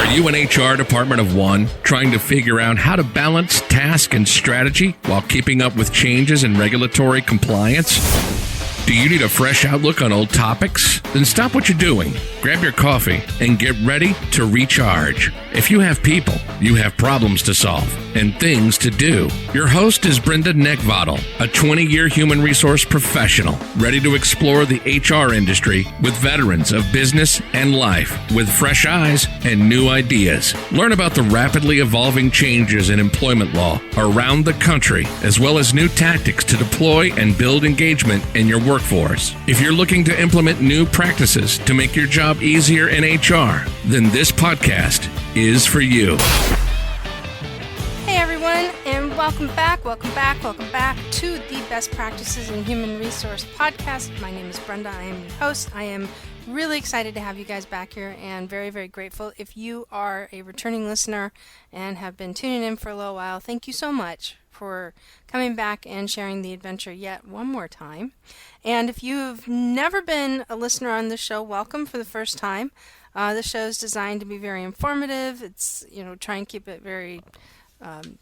Are you an HR department of one, trying to figure out how to balance task and strategy while keeping up with changes in regulatory compliance? Do you need a fresh outlook on old topics? Then stop what you're doing, grab your coffee, and get ready to recharge. If you have people, you have problems to solve and things to do. Your host is Brenda, a 20-year human resource professional, ready to explore the HR industry with veterans of business and life with fresh eyes and new ideas. Learn about the rapidly evolving changes in employment law around the country, as well as new tactics to deploy and build engagement in your workforce. If you're looking to implement new practices to make your job easier in HR, then this podcast is for you. Hey everyone, and welcome back to the Best Practices in Human Resource podcast. My name is Brenda. I am your host. I am really excited to have you guys back here and very, very grateful. If you are a returning listener and have been tuning in for a little while, thank you so much for coming back and sharing the adventure yet one more time. And if you've never been a listener on this show, welcome for the first time. The show is designed to be very informative. It's, try and keep it very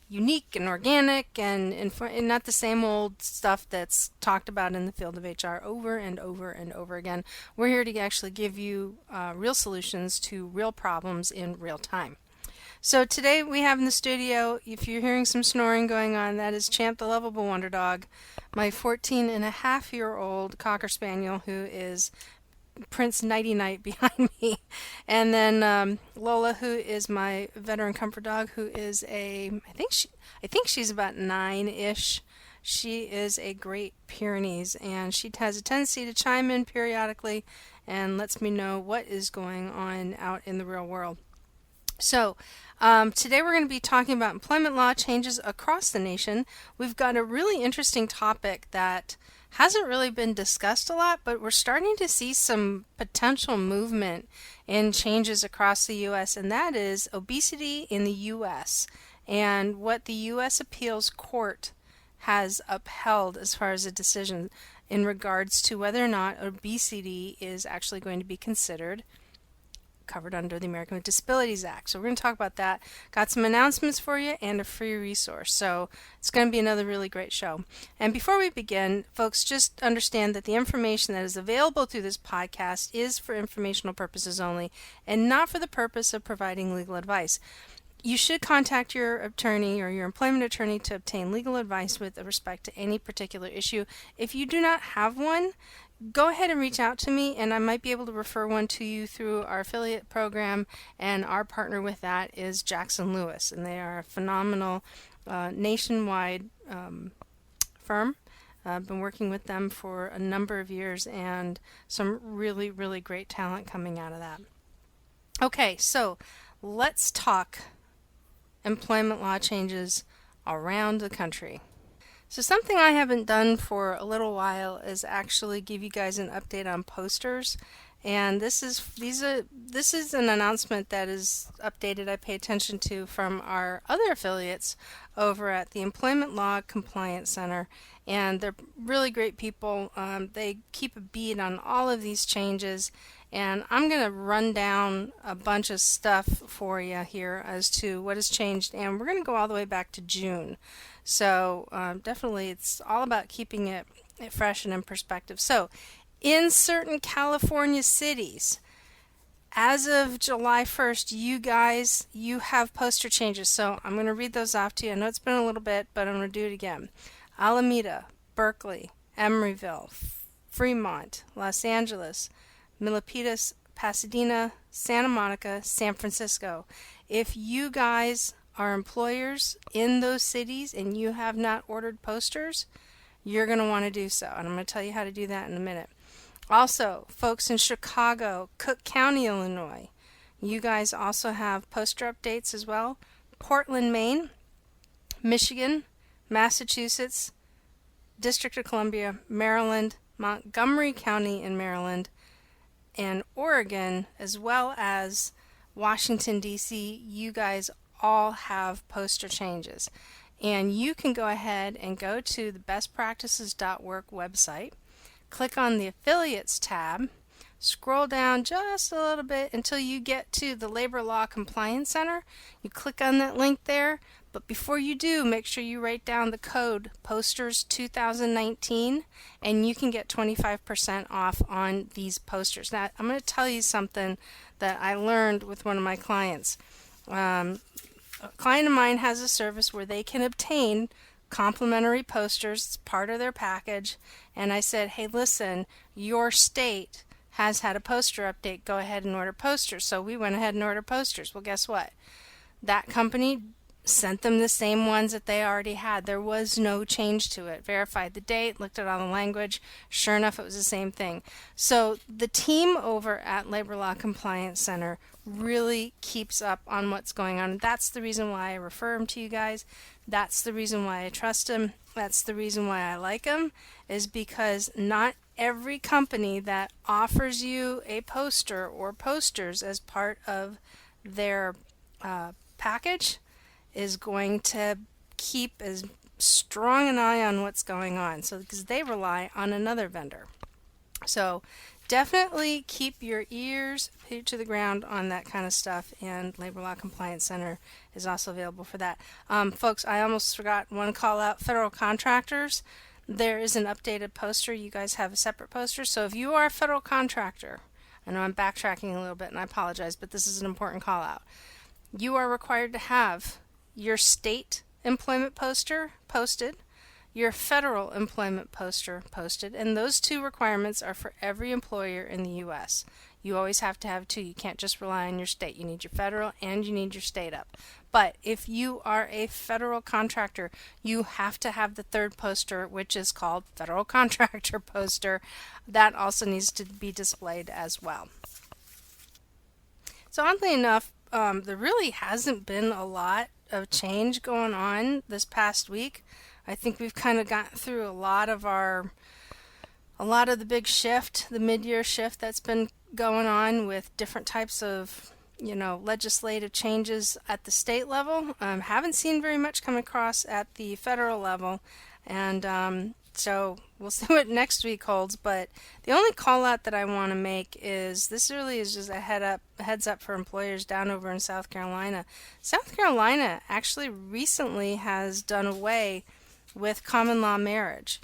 unique and organic and not the same old stuff that's talked about in the field of HR over and over and over again. We're here to actually give you real solutions to real problems in real time. So today we have in the studio, if you're hearing some snoring going on, that is Champ the Lovable Wonder Dog, my 14-and-a-half-year-old Cocker Spaniel, who is Prince Nighty Night behind me. And then Lola, who is my veteran comfort dog, who is I think she's about 9-ish. She is a Great Pyrenees, and she has a tendency to chime in periodically and lets me know what is going on out in the real world. So, today we're going to be talking about employment law changes across the nation. We've got a really interesting topic that hasn't really been discussed a lot, but we're starting to see some potential movement in changes across the U.S., and that is obesity in the U.S. and what the U.S. Appeals Court has upheld as far as a decision in regards to whether or not obesity is actually going to be considered covered under the American Disabilities Act. So we're going to talk about that. Got some announcements for you and a free resource. So it's going to be another really great show. And before we begin, folks, just understand that the information that is available through this podcast is for informational purposes only and not for the purpose of providing legal advice. You should contact your attorney or your employment attorney to obtain legal advice with respect to any particular issue. If you do not have one, go ahead and reach out to me, and I might be able to refer one to you through our affiliate program, and our partner with that is Jackson Lewis, and they are a phenomenal nationwide firm. I've been working with them for a number of years, and some really, really great talent coming out of that. Okay, so let's talk employment law changes around the country. So something I haven't done for a little while is actually give you guys an update on posters, and this is an announcement that is updated. I pay attention to from our other affiliates over at the Employment Law Compliance Center, and they're really great people. They keep a beat on all of these changes, and I'm going to run down a bunch of stuff for you here as to what has changed, and we're going to go all the way back to June. So definitely it's all about keeping it fresh and in perspective. So in certain California cities, as of July 1st, you have poster changes. So I'm going to read those off to you. I know it's been a little bit, but I'm going to do it again. Alameda, Berkeley, Emeryville, Fremont, Los Angeles, Milpitas, Pasadena, Santa Monica, San Francisco. If you guys are employers in those cities and you have not ordered posters, you're going to want to do so. And I'm going to tell you how to do that in a minute. Also, folks in Chicago, Cook County, Illinois, you guys also have poster updates as well. Portland, Maine, Michigan, Massachusetts, District of Columbia, Maryland, Montgomery County in Maryland, and Oregon, as well as Washington, D.C., you guys all have poster changes. And you can go ahead and go to the bestpractices.work website, click on the affiliates tab, scroll down just a little bit until you get to the Labor Law Compliance Center. You click on that link there, but before you do, make sure you write down the code posters 2019 and you can get 25% off on these posters. Now, I'm going to tell you something that I learned with one of my clients. A client of mine has a service where they can obtain complimentary posters. It's part of their package. And I said, hey, listen, your state has had a poster update. Go ahead and order posters. So we went ahead and ordered posters. Well, guess what? That company sent them the same ones that they already had. There was no change to it. Verified the date, looked at all the language. Sure enough, it was the same thing. So the team over at Labor Law Compliance Center really keeps up on what's going on. That's the reason why I refer them to you guys. That's the reason why I trust them. That's the reason why I like them, is because not every company that offers you a poster or posters as part of their package is going to keep as strong an eye on what's going on, so because they rely on another vendor. So definitely keep your ears to the ground on that kind of stuff, and Labor Law Compliance Center is also available for that. Folks, I almost forgot one call out. Federal contractors, there is an updated poster. You guys have a separate poster. So if you are a federal contractor, I know I'm backtracking a little bit and I apologize, but this is an important call out. You are required to have your state employment poster posted, your federal employment poster posted, and those two requirements are for every employer in the U.S. You always have to have two. You can't just rely on your state. You need your federal and you need your state up. But if you are a federal contractor, you have to have the third poster, which is called federal contractor poster. That also needs to be displayed as well. So oddly enough, there really hasn't been a lot of change going on this past week. I think we've kind of gotten through a lot of the big shift, the mid-year shift that's been going on with different types of, legislative changes at the state level. Haven't seen very much come across at the federal level, and so we'll see what next week holds. But the only call out that I want to make is this really is just a heads up for employers down over in South Carolina. South Carolina actually recently has done away with common law marriage.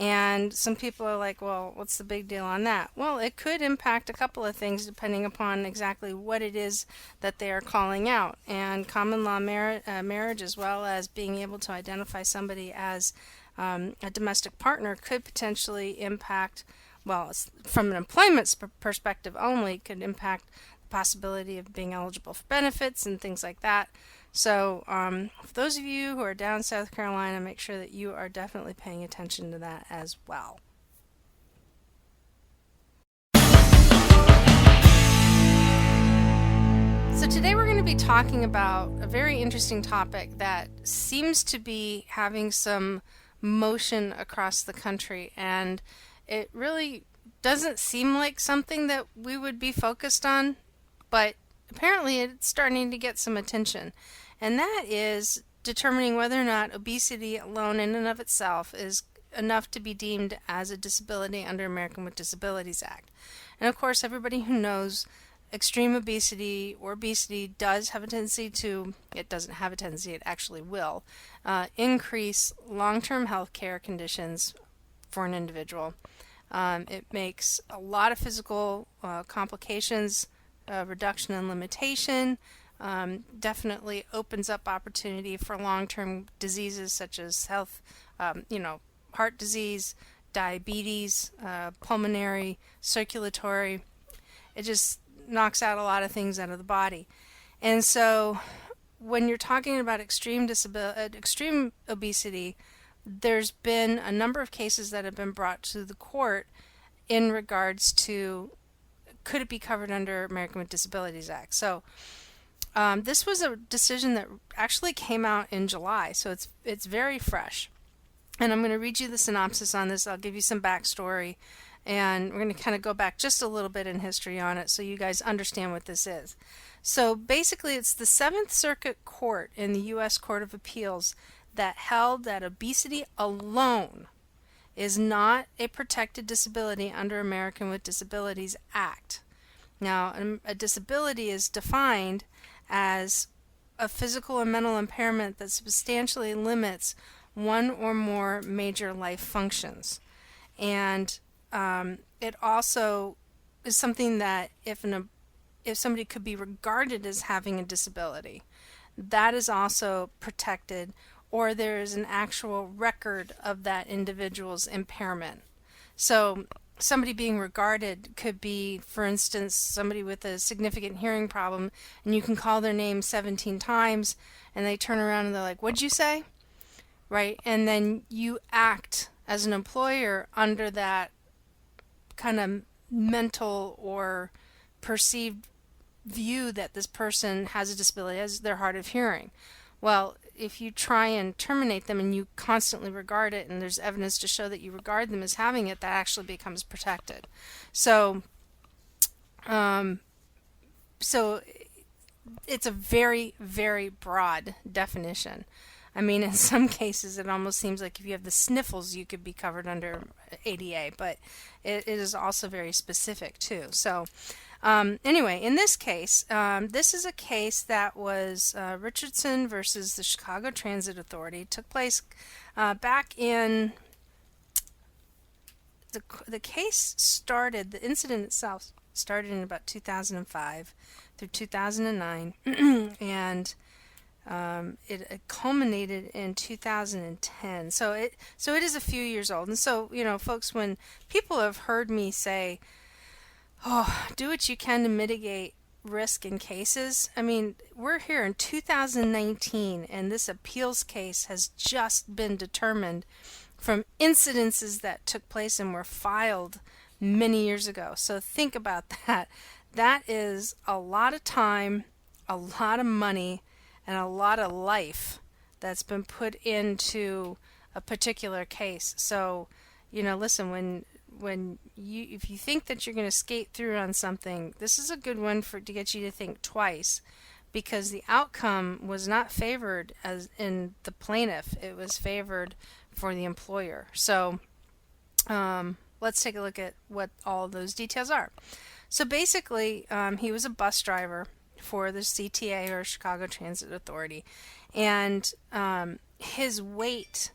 And some people are like, well, what's the big deal on that? Well, it could impact a couple of things depending upon exactly what it is that they are calling out. And common law marriage, as well as being able to identify somebody as a domestic partner, could potentially impact, well, from an employment perspective only, could impact the possibility of being eligible for benefits and things like that. So for those of you who are down in South Carolina, make sure that you are definitely paying attention to that as well. So today we're going to be talking about a very interesting topic that seems to be having some motion across the country, and it really doesn't seem like something that we would be focused on, but apparently it's starting to get some attention, and that is determining whether or not obesity alone in and of itself is enough to be deemed as a disability under American with Disabilities Act. And of course, everybody who knows extreme obesity or obesity does have a tendency to, it doesn't have a tendency, it actually will, increase long-term health care conditions for an individual. It makes a lot of physical complications, reduction in limitation, definitely opens up opportunity for long-term diseases such as heart disease, diabetes, pulmonary, circulatory. It just knocks out a lot of things out of the body. And so when you're talking about extreme obesity, there's been a number of cases that have been brought to the court in regards to could it be covered under American with Disabilities Act. So this was a decision that actually came out in July, so it's very fresh. And I'm going to read you the synopsis on this. I'll give you some backstory, and we're going to kind of go back just a little bit in history on it so you guys understand what this is. So basically, it's the 7th Circuit Court in the U.S. Court of Appeals that held that obesity alone is not a protected disability under American with Disabilities Act. Now, a disability is defined as a physical or mental impairment that substantially limits one or more major life functions. And it also is something that if somebody could be regarded as having a disability, that is also protected, or there is an actual record of that individual's impairment. So somebody being regarded could be, for instance, somebody with a significant hearing problem, and you can call their name 17 times, and they turn around and they're like, "What'd you say?" Right? And then you act as an employer under that kind of mental or perceived view that this person has a disability, as they're hard of hearing. Well, if you try and terminate them and you constantly regard it, and there's evidence to show that you regard them as having it, that actually becomes protected. So it's a very, very broad definition. I mean, in some cases, it almost seems like if you have the sniffles, you could be covered under ADA, but it is also very specific too. So anyway, in this case, this is a case that was Richardson versus the Chicago Transit Authority. It took place back in, the case started, the incident itself started in about 2005 through 2009, and it culminated in 2010. So it is a few years old. And so, folks, when people have heard me say, "Oh, do what you can to mitigate risk in cases," I mean, we're here in 2019, and this appeals case has just been determined from incidences that took place and were filed many years ago. So think about that. That is a lot of time, a lot of money, and a lot of life that's been put into a particular case. So, listen, if you think that you're going to skate through on something, this is a good one to get you to think twice, because the outcome was not favored as in the plaintiff. It was favored for the employer. So let's take a look at what all of those details are. So basically, he was a bus driver for the CTA, or Chicago Transit Authority, and his weight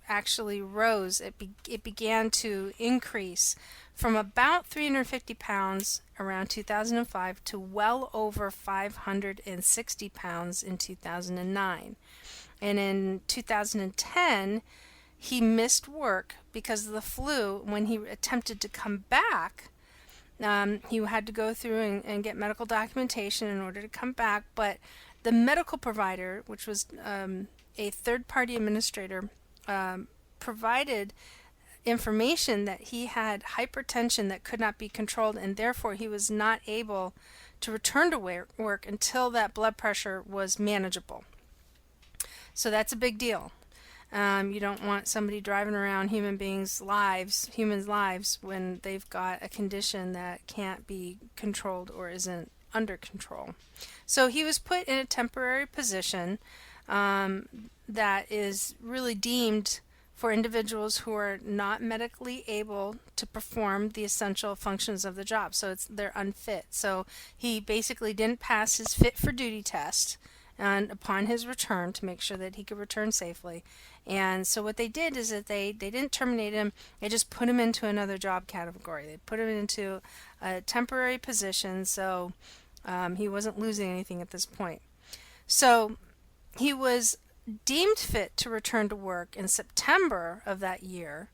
actually rose. It began to increase from about 350 pounds around 2005 to well over 560 pounds in 2009. And in 2010, he missed work because of the flu. When he attempted to come back, he had to go through and get medical documentation in order to come back, but the medical provider, which was a third-party administrator, provided information that he had hypertension that could not be controlled, and therefore he was not able to return to work until that blood pressure was manageable. So that's a big deal. You don't want somebody driving around humans' lives when they've got a condition that can't be controlled or isn't under control. So he was put in a temporary position that is really deemed for individuals who are not medically able to perform the essential functions of the job. So they're unfit. So he basically didn't pass his fit for duty test, and upon his return, to make sure that he could return safely. And so what they did is that they didn't terminate him, they just put him into another job category. They put him into a temporary position, so he wasn't losing anything at this point. So he was deemed fit to return to work in September of that year.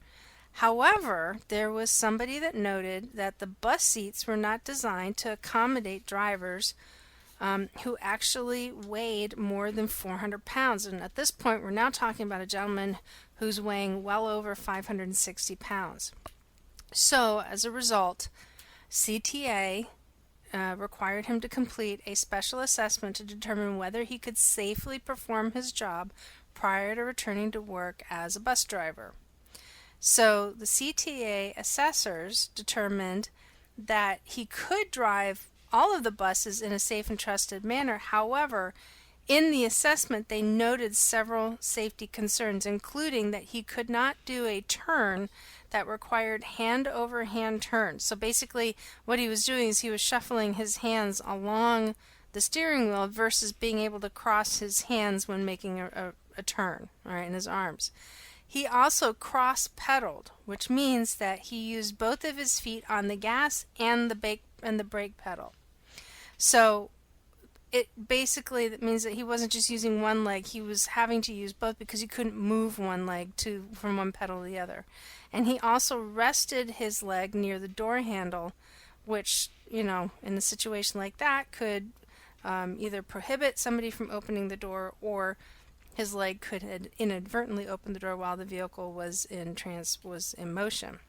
However, there was somebody that noted that the bus seats were not designed to accommodate drivers who actually weighed more than 400 pounds. And at this point, we're now talking about a gentleman who's weighing well over 560 pounds. So, as a result, CTA required him to complete a special assessment to determine whether he could safely perform his job prior to returning to work as a bus driver. So, the CTA assessors determined that he could drive all of the buses in a safe and trusted manner. However, In the assessment, they noted several safety concerns, including that he could not do a turn that required hand-over-hand turns. So basically, what he was doing is he was shuffling his hands along the steering wheel versus being able to cross his hands when making a turn, all right, in his arms. He also cross-pedaled, which means that he used both of his feet on the gas and the brake pedal. So it basically that means that he wasn't just using one leg, he was having to use both because he couldn't move one leg from one pedal to the other. And he also rested his leg near the door handle, which, in a situation like that could either prohibit somebody from opening the door, or his leg could inadvertently open the door while the vehicle was in motion.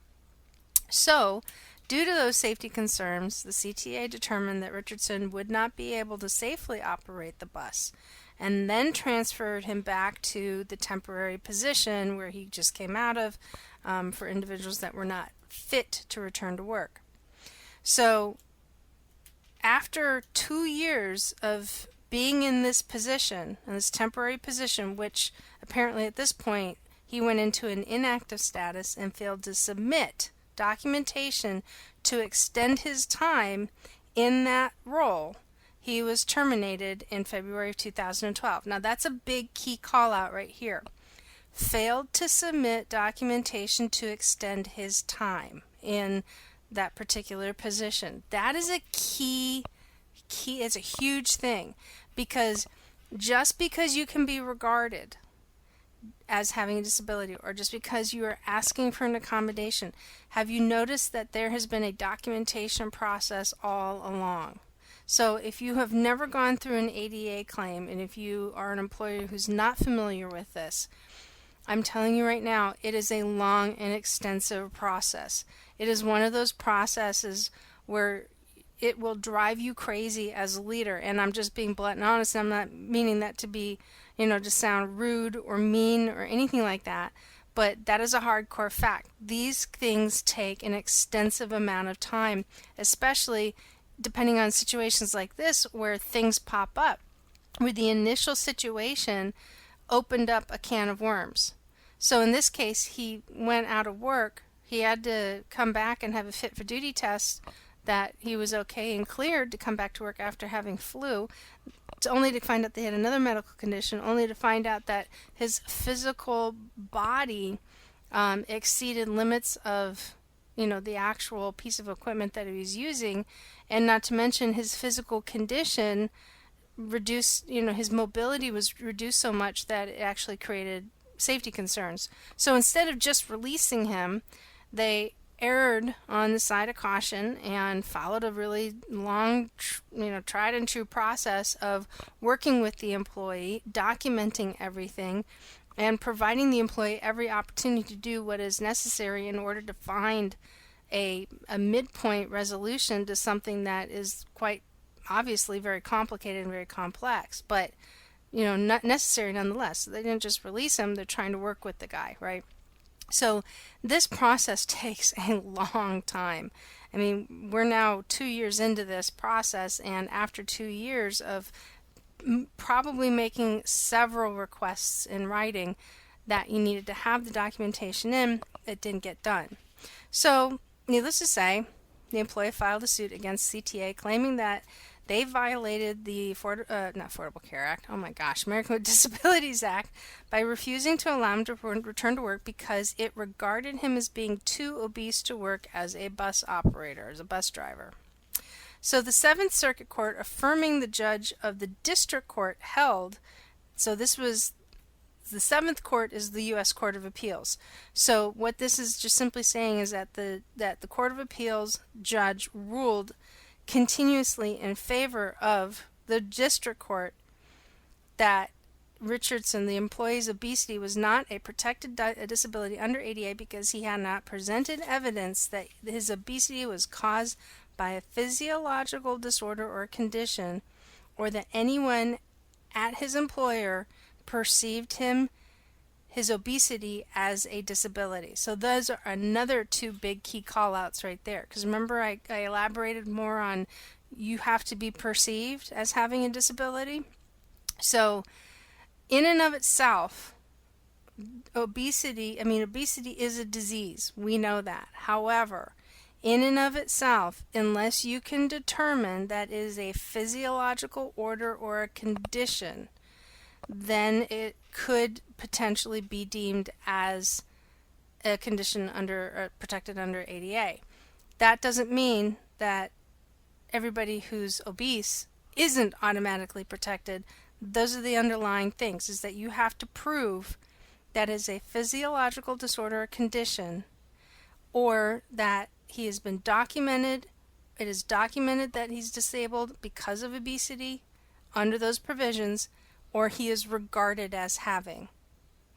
So, due to those safety concerns, the CTA determined that Richardson would not be able to safely operate the bus, and then transferred him back to the temporary position where he just came out of for individuals that were not fit to return to work. So, after 2 years of being in this position, in this temporary position, which apparently at this point he went into an inactive status and failed to submit documentation to extend his time in that role, he was terminated in February of 2012. Now that's a big key call out right here. Failed to submit documentation to extend his time in that particular position. That is a key, it's a huge thing, because just because you can be regarded as having a disability, or just because you are asking for an accommodation, have you noticed that there has been a documentation process all along? So if you have never gone through an ADA claim, and if you are an employer who's not familiar with this, I'm telling you right now, it is a long and extensive process. It is one of those processes where it will drive you crazy as a leader. And I'm just being blunt and honest. I'm not meaning that to be, to sound rude or mean or anything like that. But that is a hardcore fact. These things take an extensive amount of time, especially depending on situations like this where things pop up, where the initial situation opened up a can of worms. So in this case, he went out of work. He had to come back and have a fit for duty test that he was okay and cleared to come back to work after having flu, only to find out they had another medical condition, only to find out that his physical body exceeded limits of the actual piece of equipment that he was using, and not to mention his physical condition reduced, his mobility was reduced so much that it actually created safety concerns. So instead of just releasing him, they erred on the side of caution and followed a really long, tried and true process of working with the employee, documenting everything, and providing the employee every opportunity to do what is necessary in order to find a midpoint resolution to something that is quite obviously very complicated and very complex, but not necessary nonetheless. So they didn't just release him, they're trying to work with the guy, right? So this process takes a long time. I mean, we're now 2 years into this process, and after 2 years of probably making several requests in writing that you needed to have the documentation in, it didn't get done. So, needless to say, the employee filed a suit against CTA claiming that they violated the Affordable Care Act, American with Disabilities Act, by refusing to allow him to return to work because it regarded him as being too obese to work as a bus operator, as a bus driver. So the 7th Circuit Court, affirming the judge of the District Court, held, so this was, the 7th Court is the U.S. Court of Appeals. So what this is just simply saying is that the Court of Appeals judge ruled continuously in favor of the District Court that Richardson, the employee's obesity, was not a protected disability under ADA because he had not presented evidence that his obesity was caused by a physiological disorder or condition, or that anyone at his employer perceived his obesity as a disability. So those are another 2 big key call-outs right there. Because remember I elaborated more on you have to be perceived as having a disability? So in and of itself, obesity is a disease. We know that. However, in and of itself, unless you can determine that it is a physiological order or a condition, then it could potentially be deemed as a condition protected under ADA. That doesn't mean that everybody who's obese isn't automatically protected. Those are the underlying things, is that you have to prove that is a physiological disorder or condition, or that he has been documented, it is documented that he's disabled because of obesity under those provisions, or he is regarded as having,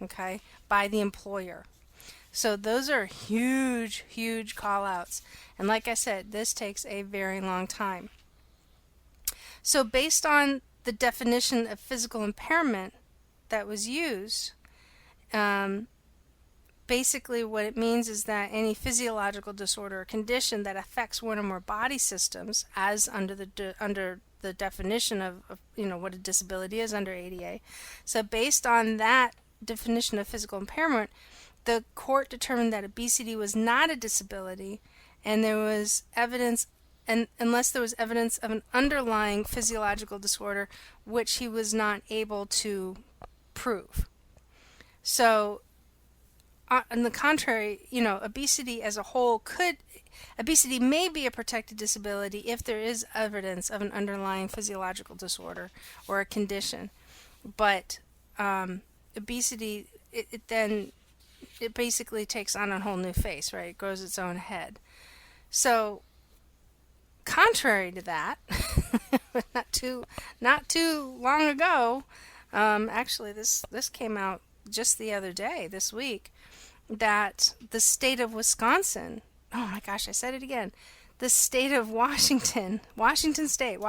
okay, by the employer. So those are huge, huge call outs. And like I said, this takes a very long time. So based on the definition of physical impairment that was used, basically what it means is that any physiological disorder or condition that affects one or more body systems, as under the definition of what a disability is under ADA. So based on that definition of physical impairment, the court determined that obesity was not a disability, and there was evidence, and unless there was evidence of an underlying physiological disorder, which he was not able to prove. So, on the contrary, obesity as a whole obesity may be a protected disability if there is evidence of an underlying physiological disorder or a condition. But obesity, it basically takes on a whole new face, right? It grows its own head. So, contrary to that, not too long ago, actually this came out just the other day, this week, that the state of Wisconsin, oh my gosh, I said it again, the state of Washington State,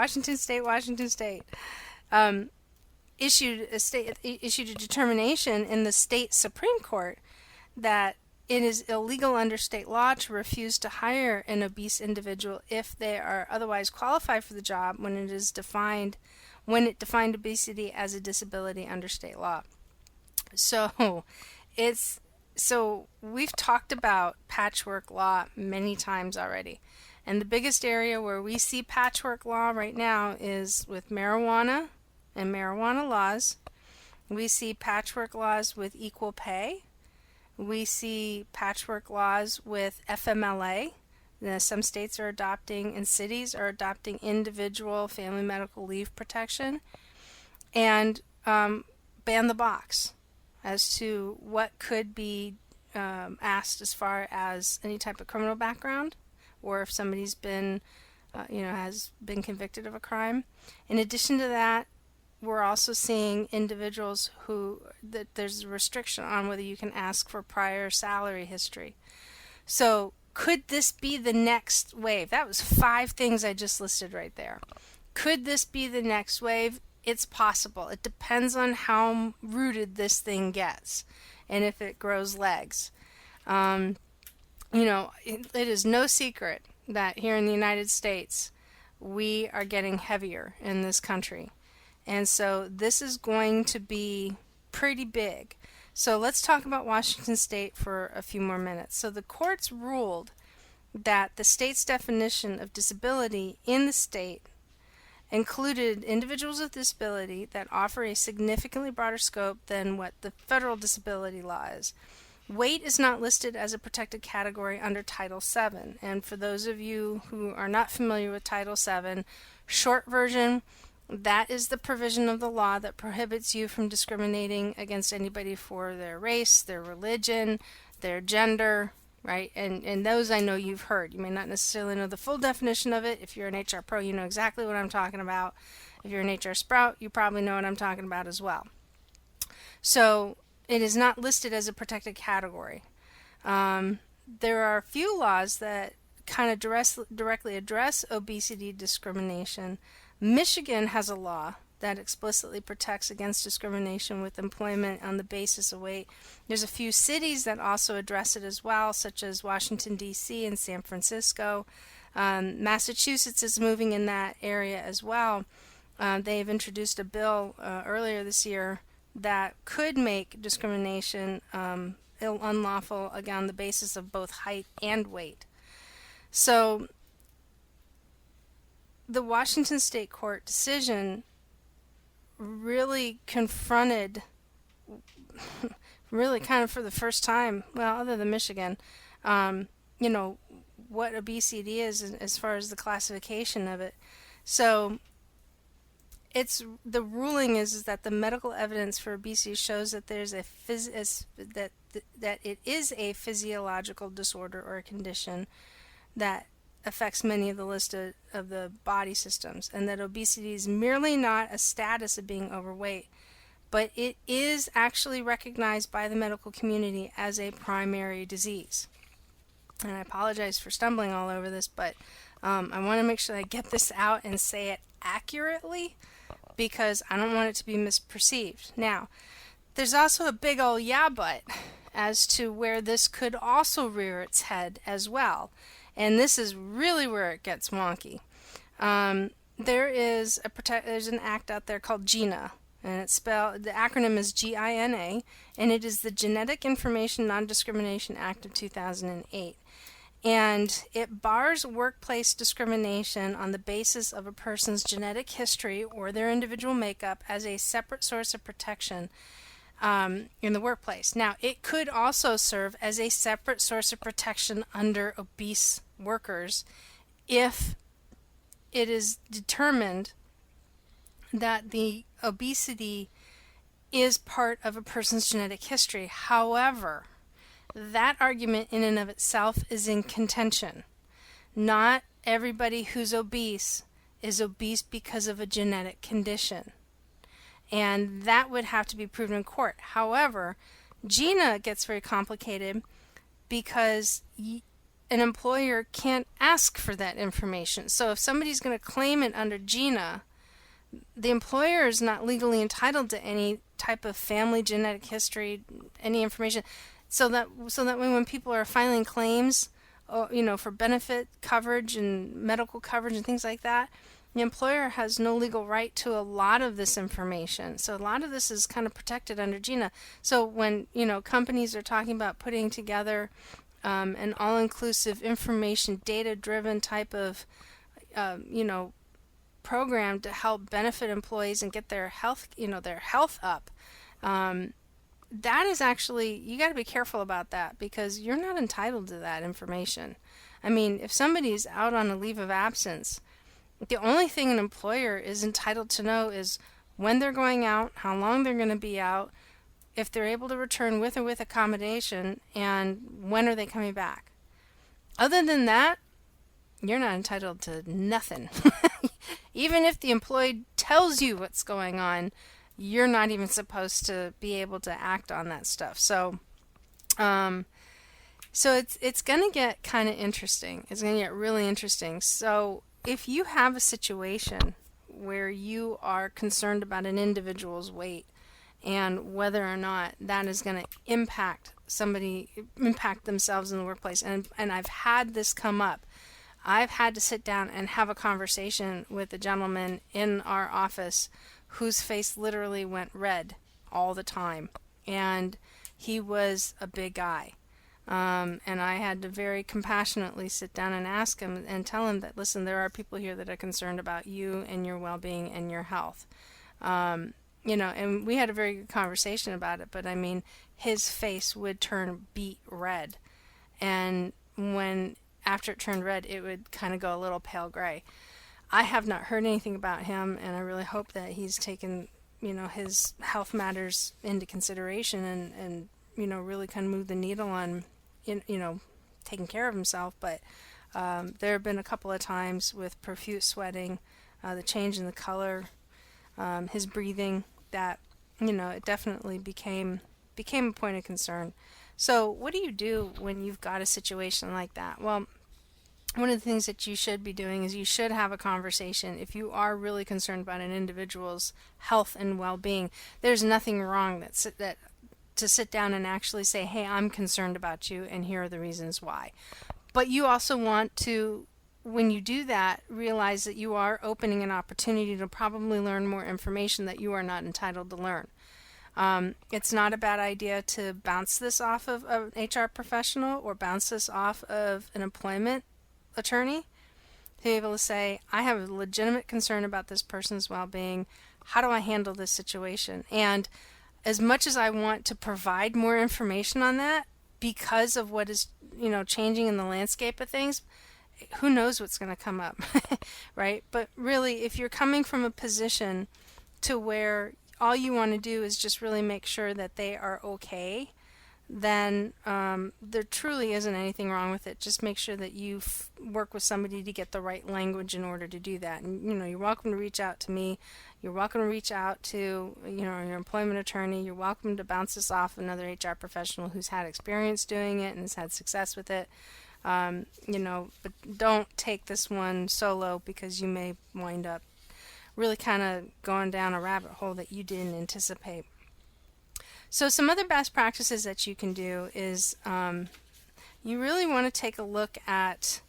issued a determination in the state Supreme Court that it is illegal under state law to refuse to hire an obese individual if they are otherwise qualified for the job when it defined obesity as a disability under state law. So we've talked about patchwork law many times already. And the biggest area where we see patchwork law right now is with marijuana and marijuana laws. We see patchwork laws with equal pay. We see patchwork laws with FMLA. Some states are adopting, and cities are adopting, individual family medical leave protection. And ban the box as to what could be asked as far as any type of criminal background, or if somebody's been, has been convicted of a crime. In addition to that, we're also seeing individuals that there's a restriction on whether you can ask for prior salary history. So could this be the next wave? That was 5 things I just listed right there. Could this be the next wave? It's possible. It depends on how rooted this thing gets and if it grows legs. It is no secret that here in the United States, we are getting heavier in this country. And so this is going to be pretty big. So let's talk about Washington State for a few more minutes. So the courts ruled that the state's definition of disability in the state included individuals with disability that offer a significantly broader scope than what the federal disability law is. Weight is not listed as a protected category under Title VII. And for those of you who are not familiar with Title VII, short version, that is the provision of the law that prohibits you from discriminating against anybody for their race, their religion, their gender, right? And those I know you've heard. You may not necessarily know the full definition of it. If you're an HR pro, you know exactly what I'm talking about. If you're an HR sprout, you probably know what I'm talking about as well. So it is not listed as a protected category. There are a few laws that kind of directly address obesity discrimination. Michigan has a law that explicitly protects against discrimination with employment on the basis of weight. There's a few cities that also address it as well, such as Washington, D.C. and San Francisco. Massachusetts is moving in that area as well. They've introduced a bill earlier this year that could make discrimination unlawful on the basis of both height and weight. So the Washington State Court decision really confronted, really kind of for the first time, well, other than Michigan, what obesity is as far as the classification of it. So the ruling is that the medical evidence for obesity shows that there's that it is a physiological disorder or a condition that affects many of the list of the body systems, and that obesity is merely not a status of being overweight, but it is actually recognized by the medical community as a primary disease. And I apologize for stumbling all over this, but I want to make sure I get this out and say it accurately, because I don't want it to be misperceived. Now, there's also a big old yeah but as to where this could also rear its head as well. And this is really where it gets wonky. There's an act out there called GINA, and the acronym is GINA, and it is the Genetic Information Non-Discrimination Act of 2008. And it bars workplace discrimination on the basis of a person's genetic history or their individual makeup as a separate source of protection in the workplace. Now, it could also serve as a separate source of protection under obese workers if it is determined that the obesity is part of a person's genetic history. However, that argument in and of itself is in contention. Not everybody who's obese is obese because of a genetic condition. And that would have to be proven in court. However, GINA gets very complicated because an employer can't ask for that information. So if somebody's going to claim it under GINA, the employer is not legally entitled to any type of family genetic history, any information. So that way when people are filing claims, for benefit coverage and medical coverage and things like that, the employer has no legal right to a lot of this information. So a lot of this is kind of protected under GINA. So when, companies are talking about putting together an all-inclusive information, data-driven type of, program to help benefit employees and get their health, their health up, that is actually, you got to be careful about that, because you're not entitled to that information. I mean, if somebody's out on a leave of absence, the only thing an employer is entitled to know is when they're going out, how long they're going to be out, if they're able to return with or with accommodation, and when are they coming back. Other than that, you're not entitled to nothing. Even if the employee tells you what's going on, you're not even supposed to be able to act on that stuff. So it's going to get kind of interesting. It's going to get really interesting. So if you have a situation where you are concerned about an individual's weight and whether or not that is going to impact themselves in the workplace, and I've had this come up. I've had to sit down and have a conversation with a gentleman in our office whose face literally went red all the time. And he was a big guy. And I had to very compassionately sit down and ask him and tell him that, listen, there are people here that are concerned about you and your well-being and your health. And we had a very good conversation about it, but I mean, his face would turn beet red. And after it turned red, it would kind of go a little pale gray. I have not heard anything about him, and I really hope that he's taken, his health matters into consideration and really kind of move the needle on, taking care of himself. But there have been a couple of times with profuse sweating, the change in the color, his breathing, that, it definitely became a point of concern. So what do you do when you've got a situation like that? Well, one of the things that you should be doing is you should have a conversation. If you are really concerned about an individual's health and well-being, there's nothing wrong that to sit down and actually say, hey, I'm concerned about you, and here are the reasons why. But you also want to when you do that, realize that you are opening an opportunity to probably learn more information that you are not entitled to learn. It's not a bad idea to bounce this off of an HR professional or bounce this off of an employment attorney, to be able to say, I have a legitimate concern about this person's well-being. How do I handle this situation? And as much as I want to provide more information on that, because of what is, changing in the landscape of things, who knows what's going to come up, right? But really, if you're coming from a position to where all you want to do is just really make sure that they are okay, then there truly isn't anything wrong with it. Just make sure that you work with somebody to get the right language in order to do that. And you're welcome to reach out to me. You're welcome to reach out to your employment attorney. You're welcome to bounce this off another HR professional who's had experience doing it and has had success with it. But don't take this one solo, because you may wind up really kind of going down a rabbit hole that you didn't anticipate. So some other best practices that you can do is you really want to take a look at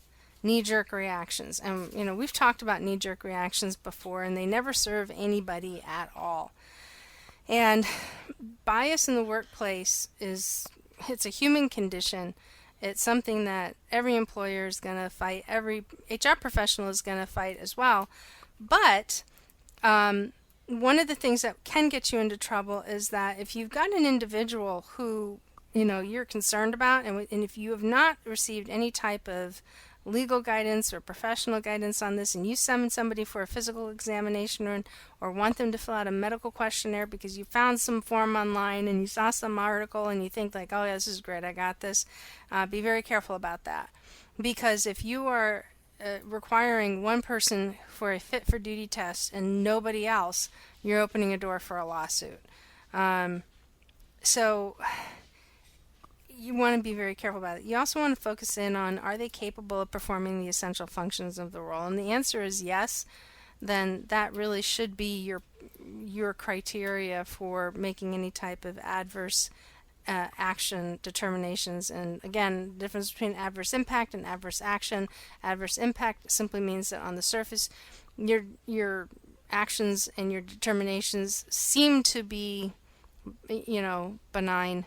knee-jerk reactions. And, we've talked about knee-jerk reactions before, and they never serve anybody at all. And bias in the workplace it's a human condition. It's something that every employer is going to fight, every HR professional is going to fight as well. But one of the things that can get you into trouble is that if you've got an individual who you're concerned about, and if you have not received any type of legal guidance or professional guidance on this, and you summon somebody for a physical examination or want them to fill out a medical questionnaire because you found some form online and you saw some article and you think like, oh yeah, this is great, I got this, be very careful about that. Because if you are requiring one person for a fit for duty test and nobody else, you're opening a door for a lawsuit. So you want to be very careful about it. You also want to focus in on, are they capable of performing the essential functions of the role? And the answer is yes. Then that really should be your criteria for making any type of adverse action determinations. And again, the difference between adverse impact and adverse action. Adverse impact simply means that on the surface, your actions and your determinations seem to be, benign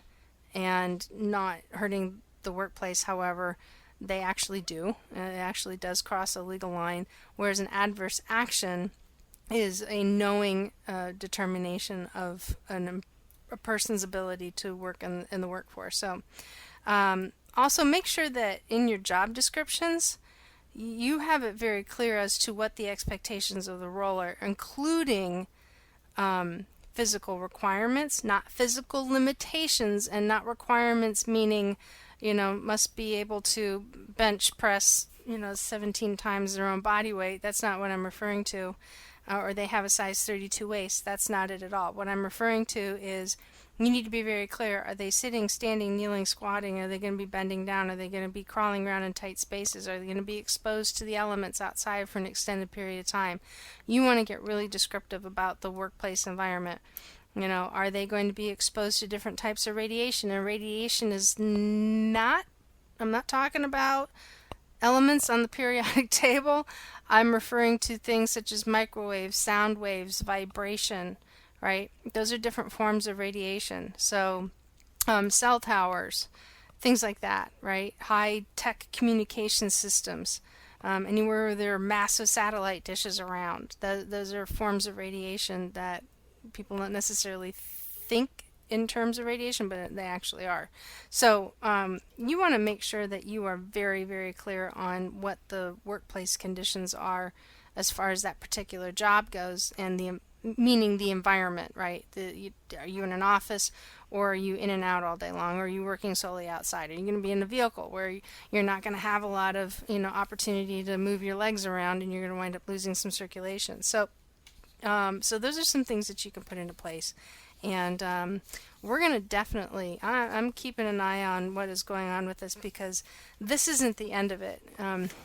and not hurting the workplace. However, they actually do. It actually does cross a legal line, whereas an adverse action is a knowing determination of a person's ability to work in the workforce. So also make sure that in your job descriptions, you have it very clear as to what the expectations of the role are, including physical requirements, not physical limitations, and not requirements meaning, must be able to bench press, 17 times their own body weight. That's not what I'm referring to. Or they have a size 32 waist. That's not it at all. What I'm referring to is you need to be very clear. Are they sitting, standing, kneeling, squatting? Are they going to be bending down? Are they going to be crawling around in tight spaces? Are they going to be exposed to the elements outside for an extended period of time? You want to get really descriptive about the workplace environment. Are they going to be exposed to different types of radiation? And radiation is not, I'm not talking about elements on the periodic table. I'm referring to things such as microwaves, sound waves, vibration, right? Those are different forms of radiation. So cell towers, things like that, right? High-tech communication systems, anywhere where there are massive satellite dishes around. Those are forms of radiation that people don't necessarily think in terms of radiation, but they actually are. So you want to make sure that you are very, very clear on what the workplace conditions are as far as that particular job goes, and meaning the environment, right? Are you in an office, or are you in and out all day long, or are you working solely outside? Are you going to be in a vehicle where you're not going to have a lot of opportunity to move your legs around, and you're going to wind up losing some circulation? So those are some things that you can put into place. And we're going to definitely, I'm keeping an eye on what is going on with this, because this isn't the end of it.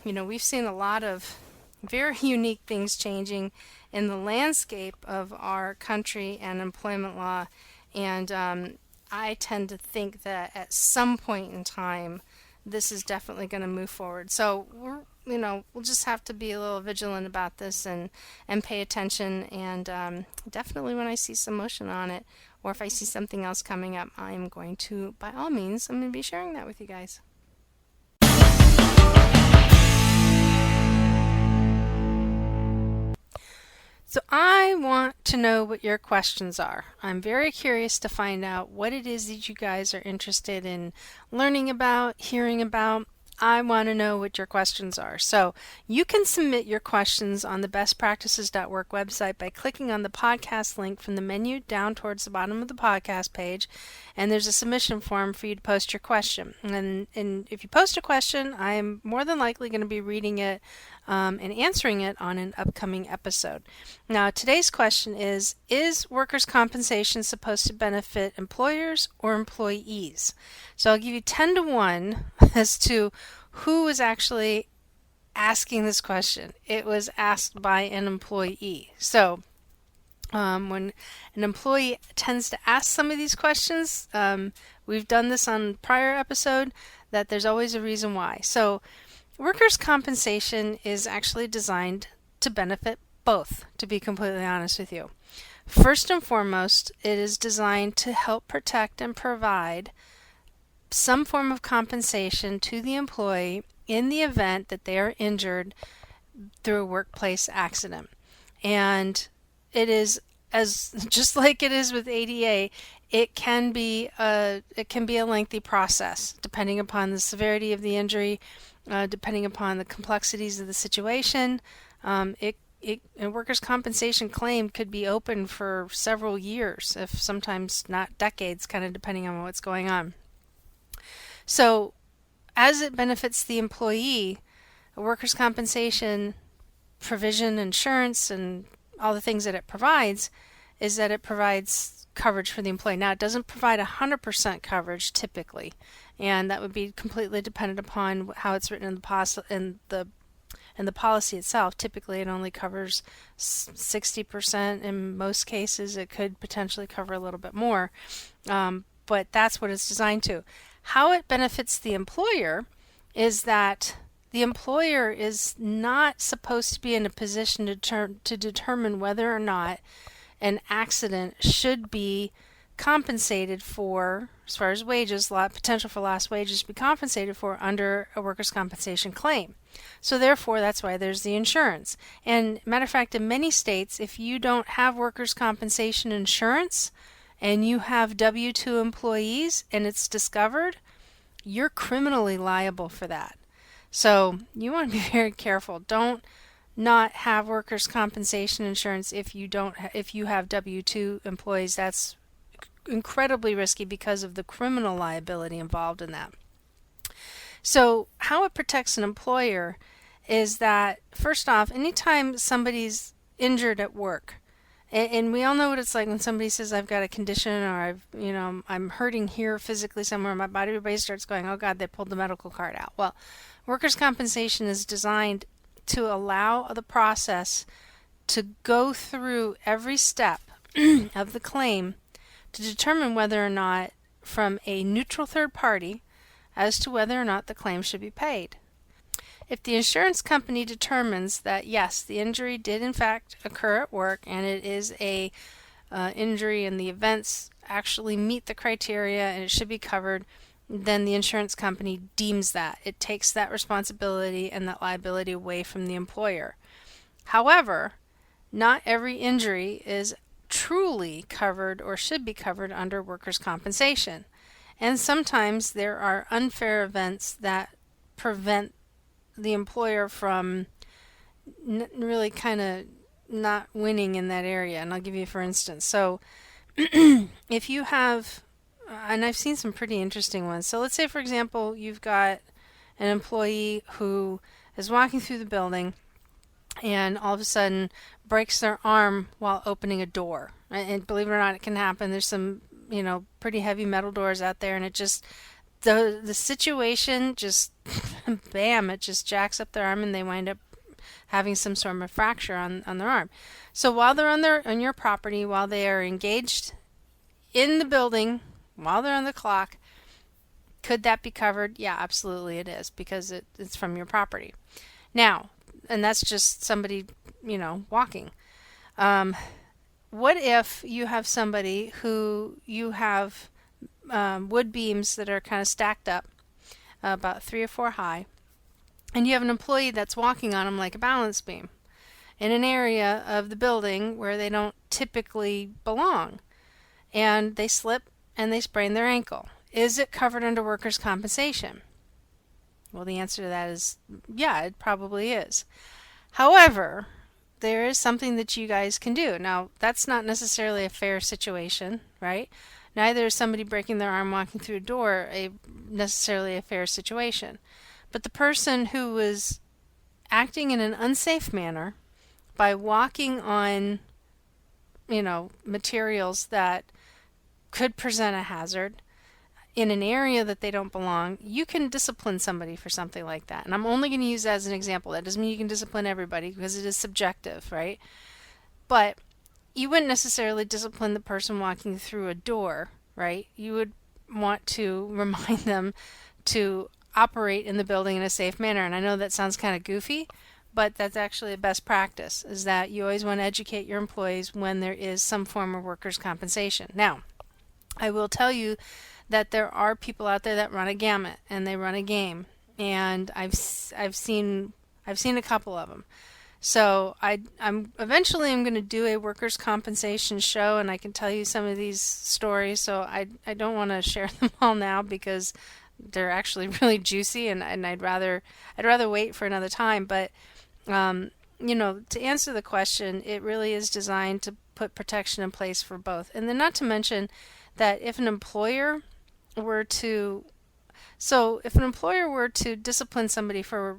We've seen a lot of very unique things changing in the landscape of our country and employment law. And I tend to think that at some point in time, this is definitely going to move forward. So we'll just have to be a little vigilant about this and pay attention. And definitely when I see some motion on it, or if I see something else coming up, I'm going to, by all means, I'm going to be sharing that with you guys. So I want to know what your questions are. I'm very curious to find out what it is that you guys are interested in learning about, hearing about. I want to know what your questions are. So you can submit your questions on the bestpractices.work website by clicking on the podcast link from the menu down towards the bottom of the podcast page, and there's a submission form for you to post your question. And if you post a question, I'm more than likely going to be reading it and answering it on an upcoming episode. Now, today's question is workers' compensation supposed to benefit employers or employees? So I'll give you 10 to 1 as to who is actually asking this question. It was asked by an employee. So when an employee tends to ask some of these questions, we've done this on prior episode, that there's always a reason why. So workers' compensation is actually designed to benefit both, to be completely honest with you. First and foremost, it is designed to help protect and provide some form of compensation to the employee in the event that they are injured through a workplace accident. And it is, as just like it is with ADA, it can be a lengthy process depending upon the severity of the injury, depending upon the complexities of the situation. A workers' compensation claim could be open for several years, if sometimes not decades, kind of depending on what's going on. So as it benefits the employee, a workers' compensation provision, insurance, and all the things that it provides is that it provides coverage for the employee. Now, it doesn't provide 100% coverage typically, and that would be completely dependent upon how it's written in the policy itself. Typically, it only covers 60%. In most cases, it could potentially cover a little bit more, but that's what it's designed to. How it benefits the employer is that the employer is not supposed to be in a position to determine whether or not an accident should be compensated for, as far as wages, potential for lost wages to be compensated for under a workers' compensation claim. So therefore, that's why there's the insurance. And matter of fact, in many states, if you don't have workers' compensation insurance and you have W-2 employees and it's discovered, you're criminally liable for that. So you want to be very careful. Don't not have workers' compensation insurance if you have W-2 employees. That's incredibly risky because of the criminal liability involved in that. So how it protects an employer is that, first off, anytime somebody's injured at work, and we all know what it's like when somebody says, I've got a condition, or I'm hurting here physically somewhere in my body, everybody starts going, oh God, they pulled the medical card out. Well, workers' compensation is designed to allow the process to go through every step of the claim to determine whether or not, from a neutral third party, as to whether or not the claim should be paid. If the insurance company determines that yes, the injury did in fact occur at work and it is a injury and the events actually meet the criteria and it should be covered, then the insurance company deems that. It takes that responsibility and that liability away from the employer. However, not every injury is truly covered or should be covered under workers' compensation. And sometimes there are unfair events that prevent the employer from really kind of not winning in that area. And I'll give you for instance. So if you have, and I've seen some pretty interesting ones. So let's say, for example, you've got an employee who is walking through the building and all of a sudden breaks their arm while opening a door. And believe it or not, it can happen. There's some, pretty heavy metal doors out there, and it just, the situation just, bam, it just jacks up their arm and they wind up having some sort of fracture on their arm. So while they're on your property, while they are engaged in the building, while they're on the clock, could that be covered? Yeah, absolutely it is, because it's from your property. Now, and that's just somebody, walking. What if you have somebody who you have wood beams that are kind of stacked up, about 3 or 4 high, and you have an employee that's walking on them like a balance beam in an area of the building where they don't typically belong, and they slip and they sprain their ankle? Is it covered under workers' compensation? Well, the answer to that is yeah, it probably is. However, there is something that you guys can do. Now, that's not necessarily a fair situation, right? Neither is somebody breaking their arm walking through a door necessarily a fair situation. But the person who was acting in an unsafe manner by walking on, materials that could present a hazard in an area that they don't belong, you can discipline somebody for something like that. And I'm only going to use that as an example. That doesn't mean you can discipline everybody because it is subjective, right? But you wouldn't necessarily discipline the person walking through a door, right? You would want to remind them to operate in the building in a safe manner. And I know that sounds kind of goofy, but that's actually a best practice, is that you always want to educate your employees when there is some form of workers' compensation. Now, I will tell you that there are people out there that run a gamut and they run a game, and I've seen a couple of them. So I'm eventually going to do a workers' compensation show, and I can tell you some of these stories. So I don't want to share them all now because they're actually really juicy, and I'd rather wait for another time. But to answer the question, it really is designed to put protection in place for both. And then not to mention that if an employer were to discipline somebody for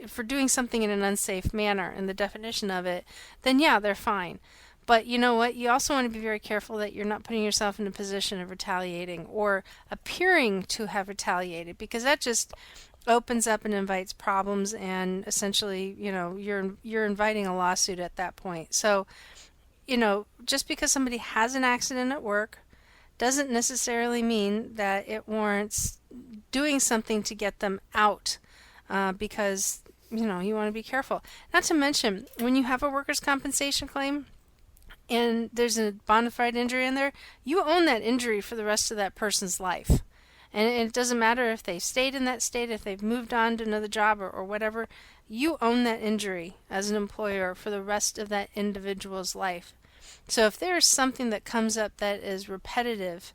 for doing something in an unsafe manner, and the definition of it, then yeah, they're fine. But you know what? You also want to be very careful that you're not putting yourself in a position of retaliating or appearing to have retaliated, because that just opens up and invites problems, and essentially, you're inviting a lawsuit at that point. So, just because somebody has an accident at work doesn't necessarily mean that it warrants doing something to get them out, because you want to be careful. Not to mention, when you have a workers' compensation claim and there's a bona fide injury in there, you own that injury for the rest of that person's life. And it doesn't matter if they stayed in that state, if they've moved on to another job or whatever, you own that injury as an employer for the rest of that individual's life. So if there's something that comes up that is repetitive,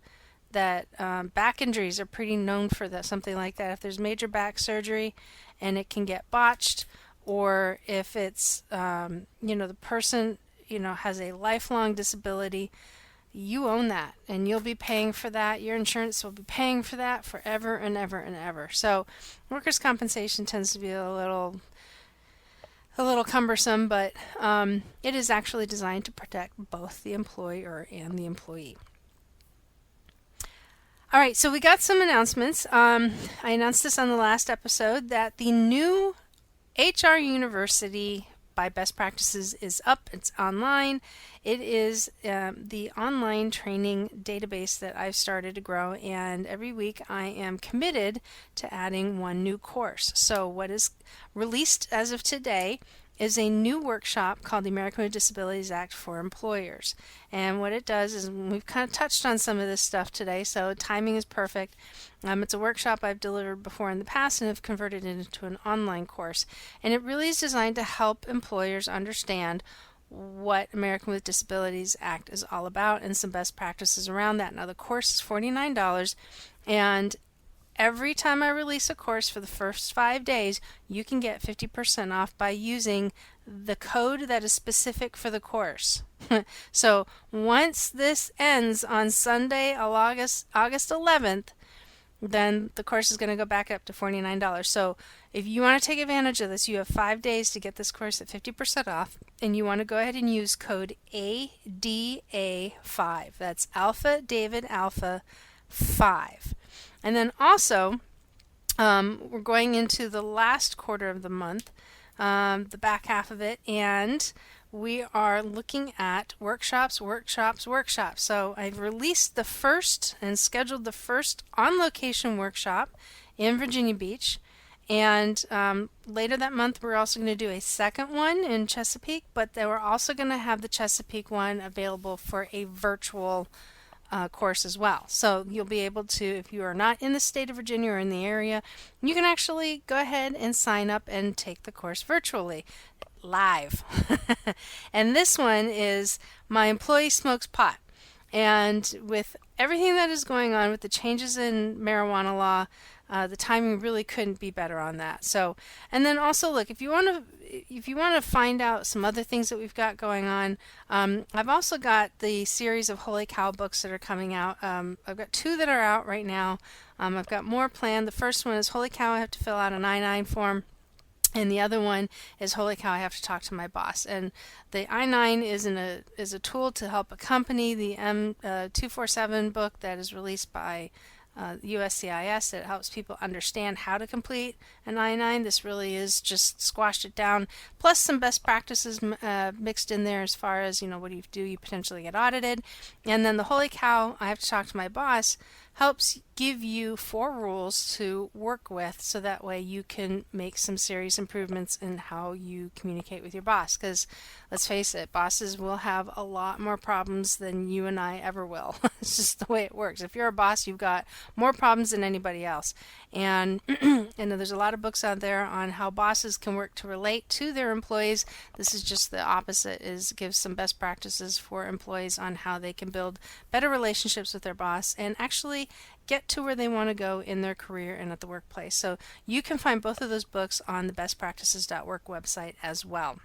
that back injuries are pretty known for that, something like that. If there's major back surgery and it can get botched, or if it's, the person, has a lifelong disability, you own that, and you'll be paying for that. Your insurance will be paying for that forever and ever and ever. So workers' compensation tends to be a little cumbersome, but it is actually designed to protect both the employer and the employee. All right, so we got some announcements. I announced this on the last episode that the new HR University by Best Practices is up. It's online. It is the online training database that I've started to grow, and every week I am committed to adding one new course. So what is released as of today is a new workshop called the American with Disabilities Act for Employers. And what it does is, we've kind of touched on some of this stuff today, so timing is perfect. It's a workshop I've delivered before in the past and have converted it into an online course. And it really is designed to help employers understand what American with Disabilities Act is all about and some best practices around that. Now, the course is $49, and every time I release a course for the first 5 days, you can get 50% off by using the code that is specific for the course. So once this ends on Sunday, August 11th, then the course is going to go back up to $49. So if you want to take advantage of this, you have 5 days to get this course at 50% off, and you want to go ahead and use code ADA5. That's Alpha David Alpha 5. And then also, we're going into the last quarter of the month, the back half of it, and we are looking at workshops. So I've released the first and scheduled the first on-location workshop in Virginia Beach, And later that month, we're also going to do a second one in Chesapeake, but then we're also going to have the Chesapeake one available for a virtual course as well. So you'll be able to, if you are not in the state of Virginia or in the area, you can actually go ahead and sign up and take the course virtually, live. And this one is My Employee Smokes Pot. And with everything that is going on with the changes in marijuana law, the timing really couldn't be better on that. So, and then also look, if you want to find out some other things that we've got going on, I've also got the series of Holy Cow books that are coming out. I've got 2 that are out right now. I've got more planned. The first one is Holy Cow, I have to fill out an I-9 form. And the other one is Holy Cow, I have to talk to my boss. And the I-9 is a tool to help accompany the M247 book that is released by USCIS. It helps people understand how to complete an I-9. This really is just squashed it down, plus some best practices mixed in there as far as, what do you do? You potentially get audited. And then the Holy Cow, I have to talk to my boss, helps give you 4 rules to work with so that way you can make some serious improvements in how you communicate with your boss. Because let's face it, bosses will have a lot more problems than you and I ever will. It's just the way it works. If you're a boss, you've got more problems than anybody else. And there's a lot of books out there on how bosses can work to relate to their employees. This is just the opposite, is gives some best practices for employees on how they can build better relationships with their boss and actually get to where they want to go in their career and at the workplace. So you can find both of those books on the bestpractices.work website as well.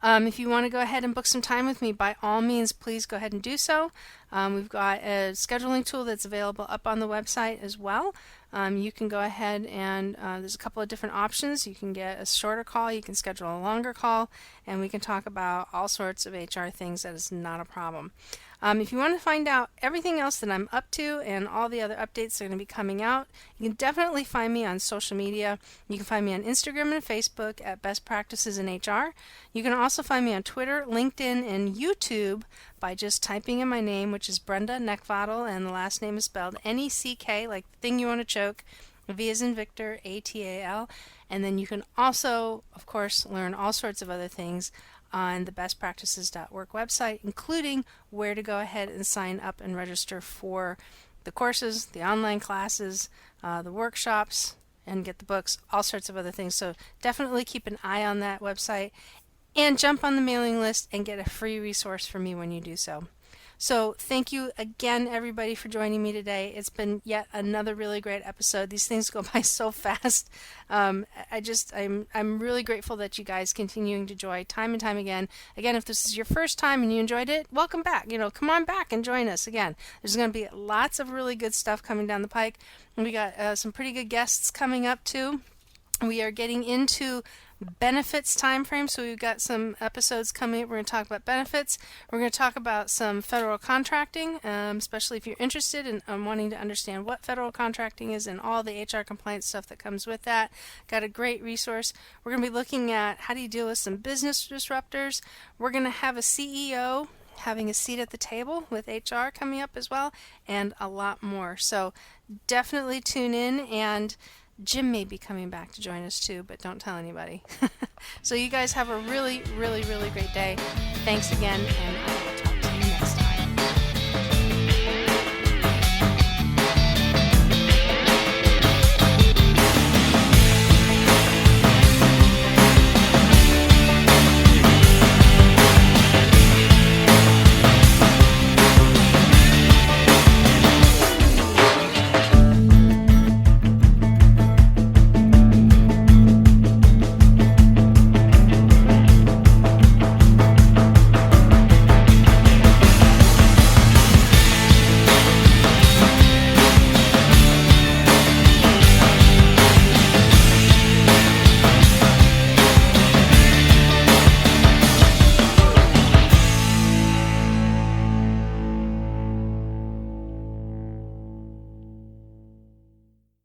If you want to go ahead and book some time with me, by all means, please go ahead and do so. We've got a scheduling tool that's available up on the website as well. You can go ahead and there's a couple of different options. You can get a shorter call, you can schedule a longer call, and we can talk about all sorts of HR things. That is not a problem. If you want to find out everything else that I'm up to and all the other updates that are going to be coming out, you can definitely find me on social media. You can find me on Instagram and Facebook at Best Practices in HR. You can also find me on Twitter, LinkedIn, and YouTube by just typing in my name, which is Brenda Neckvattle, and the last name is spelled N-E-C-K, like the thing you want to choke, V as in Victor, A-T-A-L. And then you can also, of course, learn all sorts of other things on the bestpractices.work website, including where to go ahead and sign up and register for the courses, the online classes, the workshops, and get the books, all sorts of other things. So definitely keep an eye on that website and jump on the mailing list and get a free resource from me when you do so. So thank you again, everybody, for joining me today. It's been yet another really great episode. These things go by so fast. I'm really grateful that you guys continuing to join time and time again. Again, if this is your first time and you enjoyed it, welcome back. Come on back and join us again. There's going to be lots of really good stuff coming down the pike. And we got some pretty good guests coming up too. We are getting into benefits time frame, so we've got some episodes coming up. We're going to talk about benefits. We're going to talk about some federal contracting, especially if you're interested in wanting to understand what federal contracting is and all the HR compliance stuff that comes with that. Got a great resource. We're going to be looking at how do you deal with some business disruptors. We're going to have a CEO having a seat at the table with HR coming up as well, and a lot more. So definitely tune in, and Jim may be coming back to join us too, but don't tell anybody. So you guys have a really, really, really great day. Thanks again, and